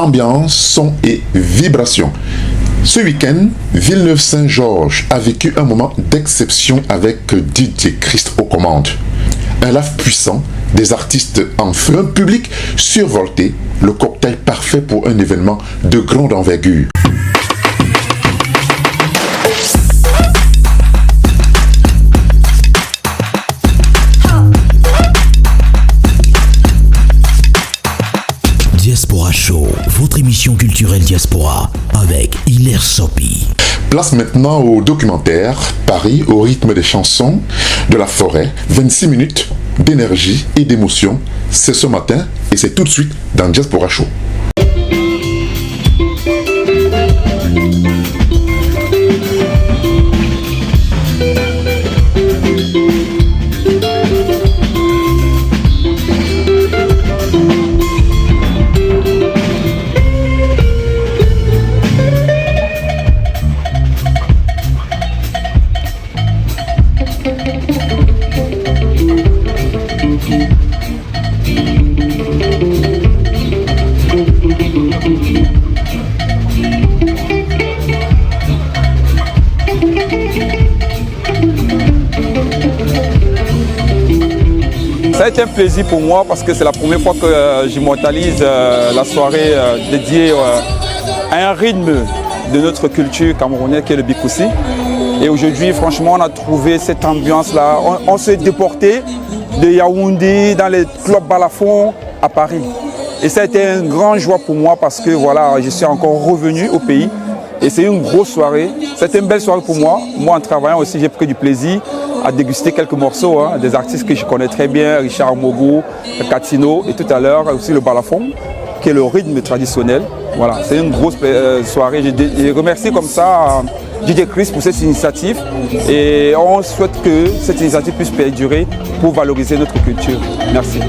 ambiance, son et vibration. Ce week-end, Villeneuve-Saint-Georges a vécu un moment d'exception avec DJ Christ aux commandes. Un live puissant, des artistes en feu, un public survolté, le cocktail parfait pour un événement de grande envergure. Diaspora Show, votre émission culturelle diaspora avec Hilaire Sopi. Place maintenant au documentaire Paris au rythme des chansons de la forêt. 26 minutes d'énergie et d'émotion. C'est ce matin et c'est tout de suite dans Diaspora Show. Ça a été un plaisir pour moi parce que c'est la première fois que j'immortalise la soirée dédiée à un rythme de notre culture camerounaise qui est le Bikoussi. Et aujourd'hui, franchement, on a trouvé cette ambiance-là. On s'est déporté de Yaoundé dans les clubs balafons à Paris. Et ça a été une grande joie pour moi parce que voilà, je suis encore revenu au pays. Et c'est une grosse soirée. C'était une belle soirée pour moi. Moi, en travaillant aussi, j'ai pris du plaisir à déguster quelques morceaux, des artistes que je connais très bien, Richard Mogo, Katino et tout à l'heure aussi le balafon, qui est le rythme traditionnel. Voilà, c'est une grosse soirée. Je remercie comme ça DJ Chris pour cette initiative et on souhaite que cette initiative puisse perdurer pour valoriser notre culture. Merci.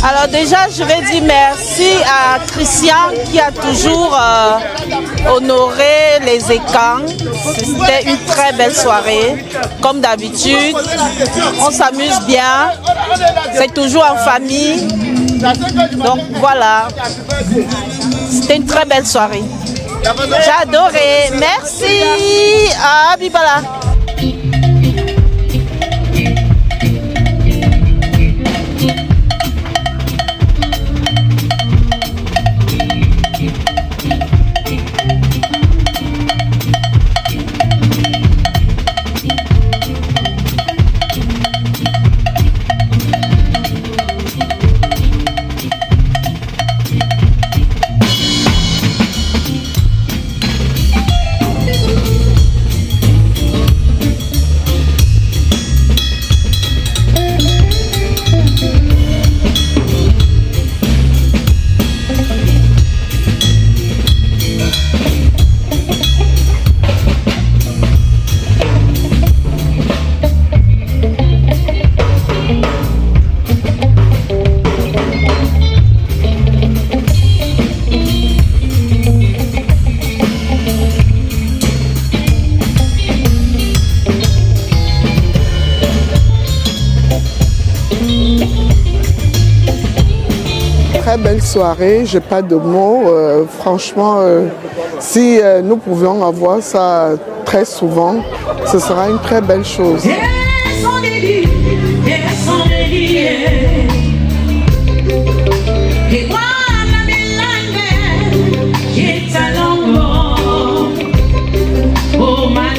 Alors déjà, je vais dire merci à Christian qui a toujours honoré les écans. C'était une très belle soirée. Comme d'habitude, on s'amuse bien. C'est toujours en famille. Donc voilà, c'était une très belle soirée. J'ai adoré. Merci à Abibala. Très belle soirée, j'ai pas de mots. Franchement, si nous pouvions avoir ça très souvent, ce sera une très belle chose. Oh, my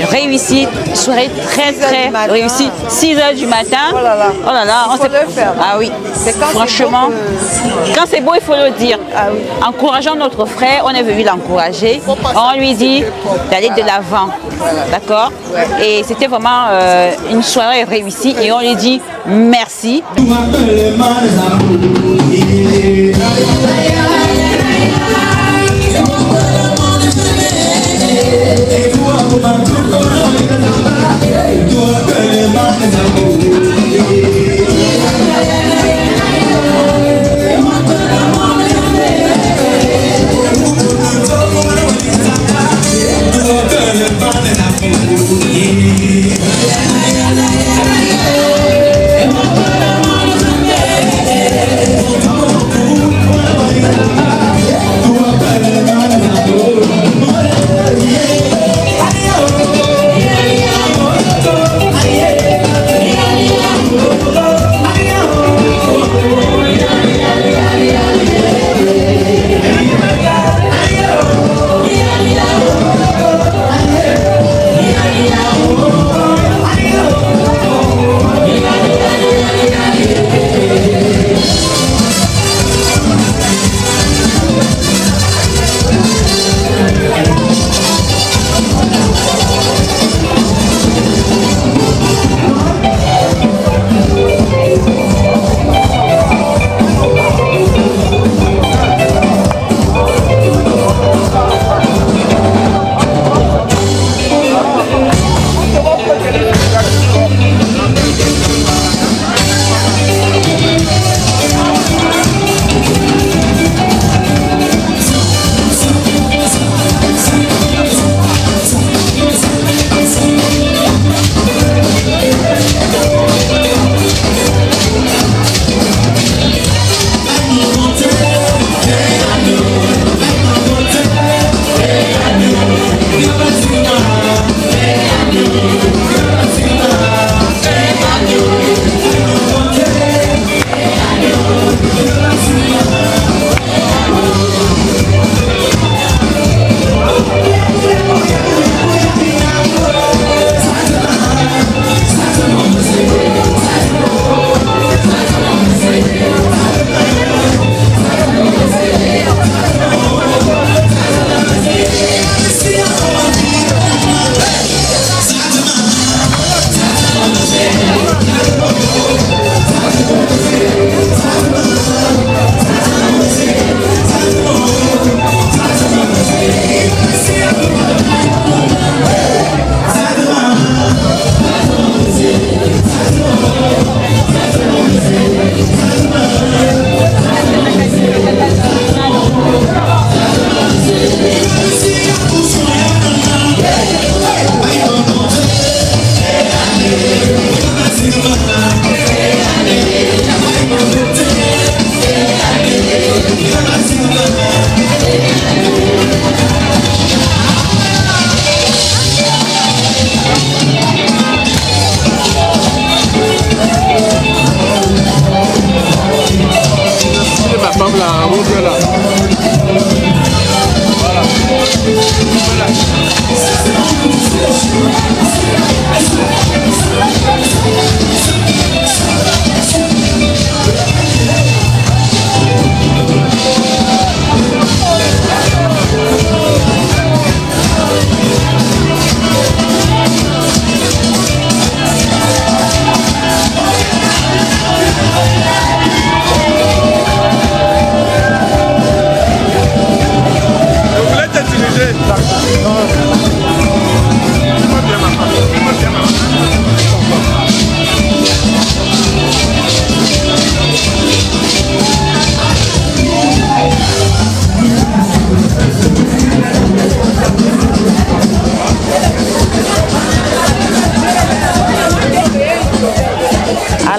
Réussi, soirée très réussie. 6h du matin. Oh là là, on faut le faire. Ah oui, franchement, quand c'est beau, il faut le dire. Ah oui. Encourageons notre frère, on est venu l'encourager. On lui dit d'aller de l'avant. D'accord. Et c'était vraiment une soirée réussie et on lui dit merci. Yeah.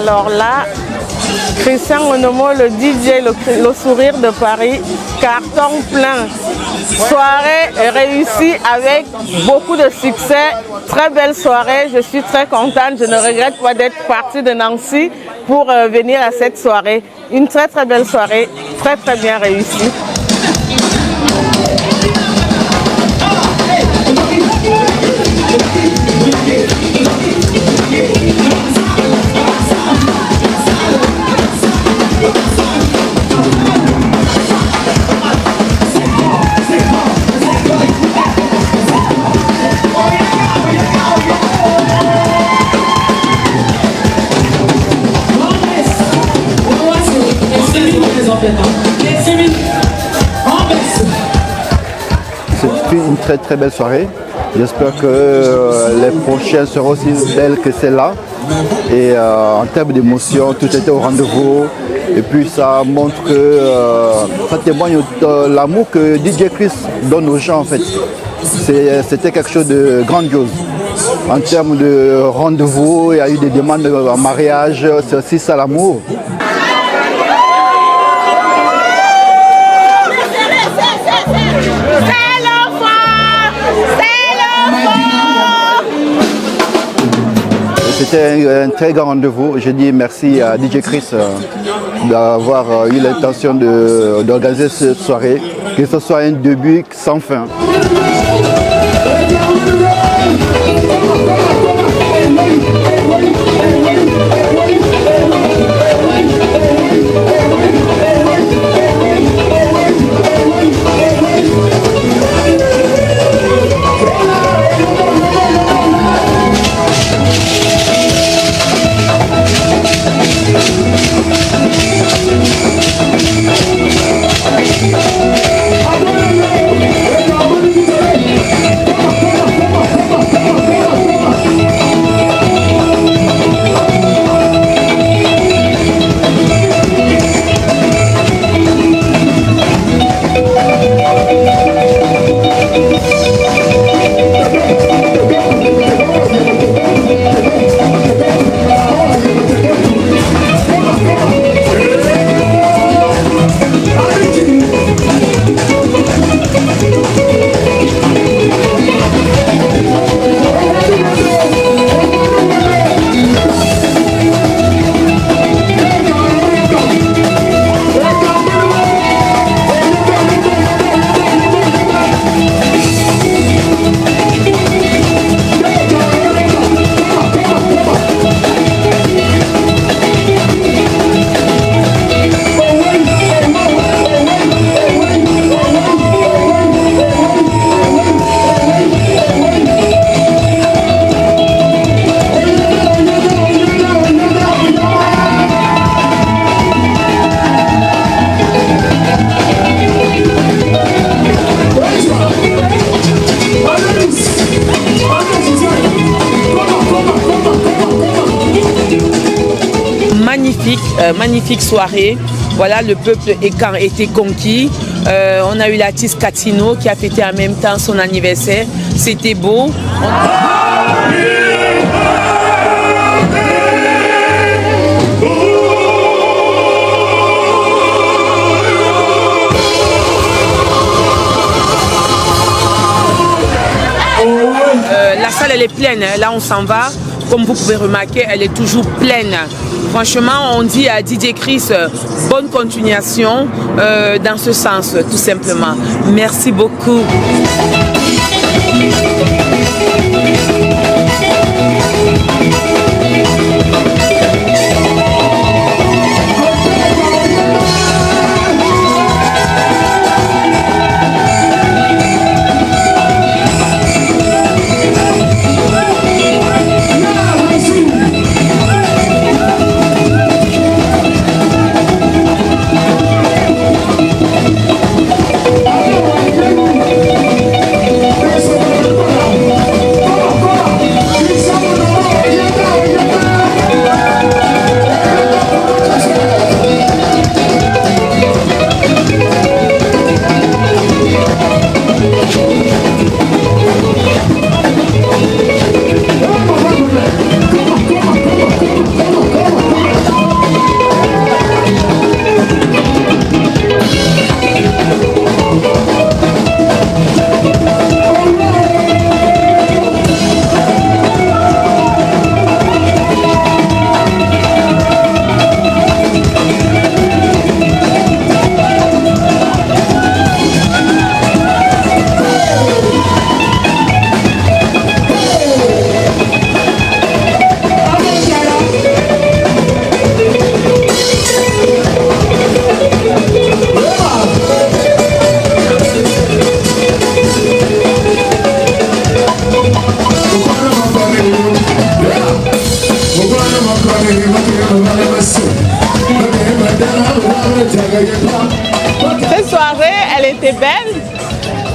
Alors là, Christian Onomo, le DJ, le sourire de Paris, carton plein. Soirée réussie avec beaucoup de succès. Très belle soirée, je suis très contente. Je ne regrette pas d'être partie de Nancy pour venir à cette soirée. Une très très belle soirée, très très bien réussie. C'était une très très belle soirée. J'espère que les prochaines seront aussi belles que celle-là. Et en termes d'émotion, tout était au rendez-vous. Et puis ça montre que ça témoigne de l'amour que DJ Chris donne aux gens en fait. C'était quelque chose de grandiose. En termes de rendez-vous, il y a eu des demandes en mariage, c'est aussi ça l'amour. C'était un très grand rendez-vous. Je dis merci à DJ Chris d'avoir eu l'intention d'organiser cette soirée, que ce soit un début sans fin. Magnifique soirée. Voilà, le peuple Ekan était conquis. On a eu l'artiste Katino qui a fêté en même temps son anniversaire. C'était beau. La salle elle est pleine, là on s'en va. Comme vous pouvez remarquer, elle est toujours pleine. Franchement, on dit à DJ Chris, bonne continuation dans ce sens, tout simplement. Merci beaucoup. Cette soirée, elle était belle.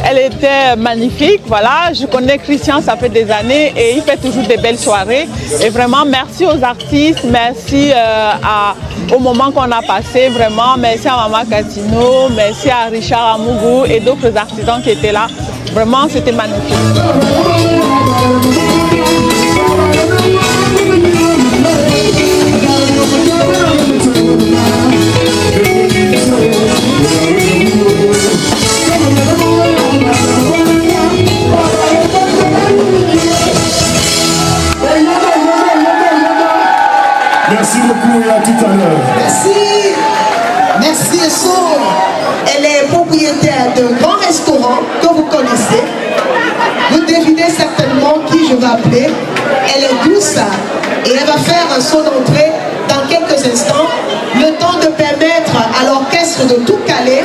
Elle était magnifique, voilà. Je connais Christian, ça fait des années et il fait toujours des belles soirées. Et vraiment, merci aux artistes, merci au moment qu'on a passé, vraiment. Merci à Maman Catino, merci à Richard Amougou et d'autres artisans qui étaient là. Vraiment, c'était magnifique. Merci beaucoup et à tout à l'heure. Merci. Merci Esso. Elle est propriétaire d'un grand restaurant que vous connaissez. Vous devinez certainement qui je vais appeler. Elle est douce et elle va faire un saut d'entrée dans quelques instants. Le temps de permettre à l'orchestre de tout caler.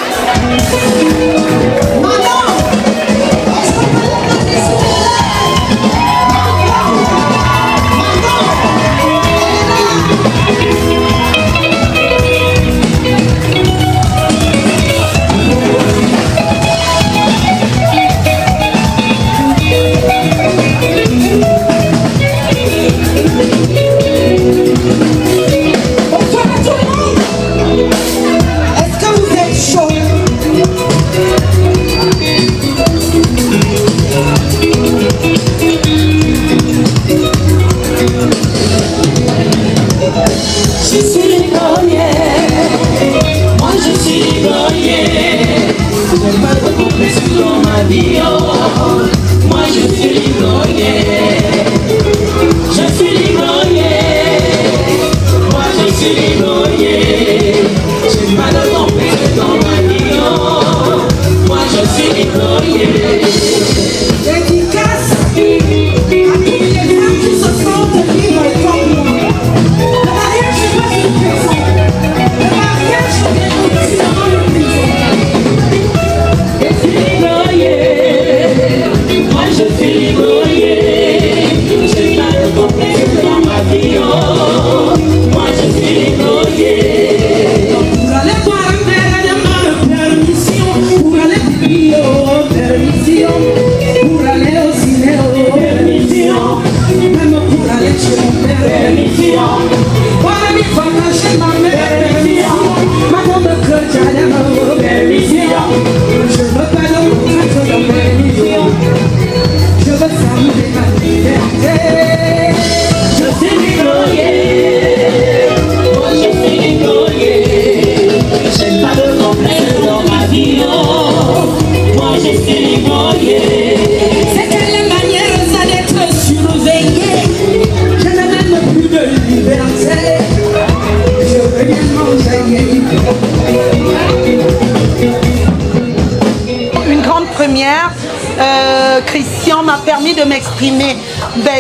Christian m'a permis de m'exprimer.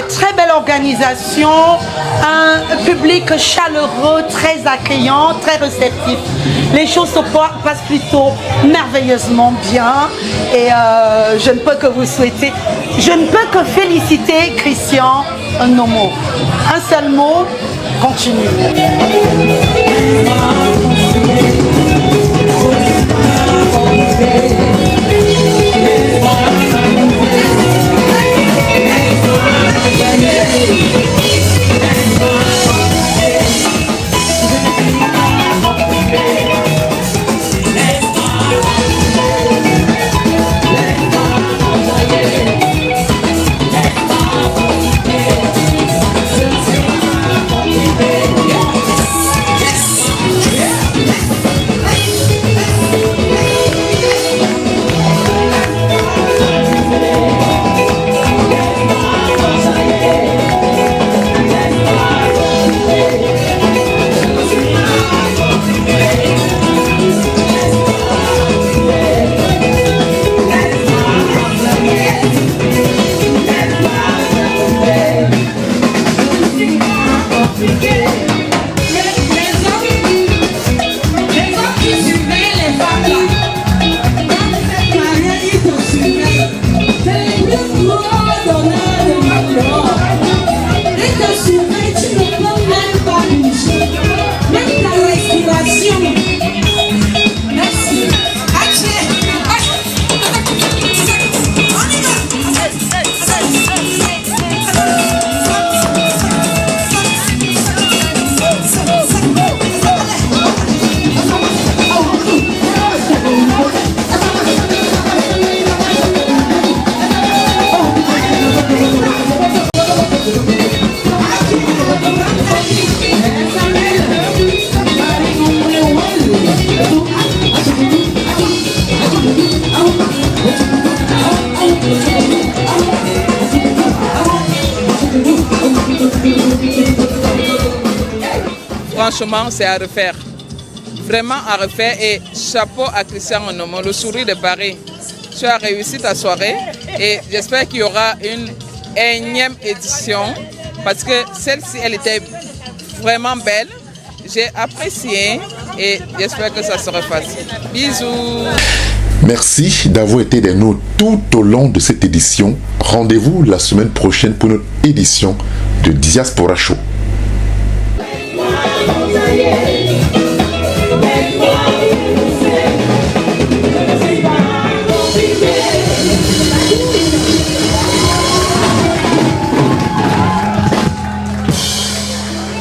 Très belle organisation, un public chaleureux, très accueillant, très réceptif. Les choses se passent plutôt merveilleusement bien et je ne peux que vous souhaiter, je ne peux que féliciter Christian Nomo. Un seul mot, continue. Franchement, c'est à refaire. Vraiment à refaire. Et chapeau à Christian Onomo, le sourire de Paris. Tu as réussi ta soirée et j'espère qu'il y aura une énième édition parce que celle-ci, elle était vraiment belle. J'ai apprécié et j'espère que ça sera facile. Bisous. Merci d'avoir été des nôtres tout au long de cette édition. Rendez-vous la semaine prochaine pour notre édition de Diaspora Show.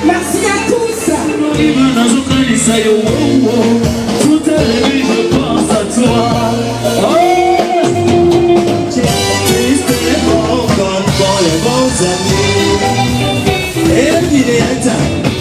Merci à tous. Toute la nuit je pense à toi. Triste et bon comme pour les bons amis. Et le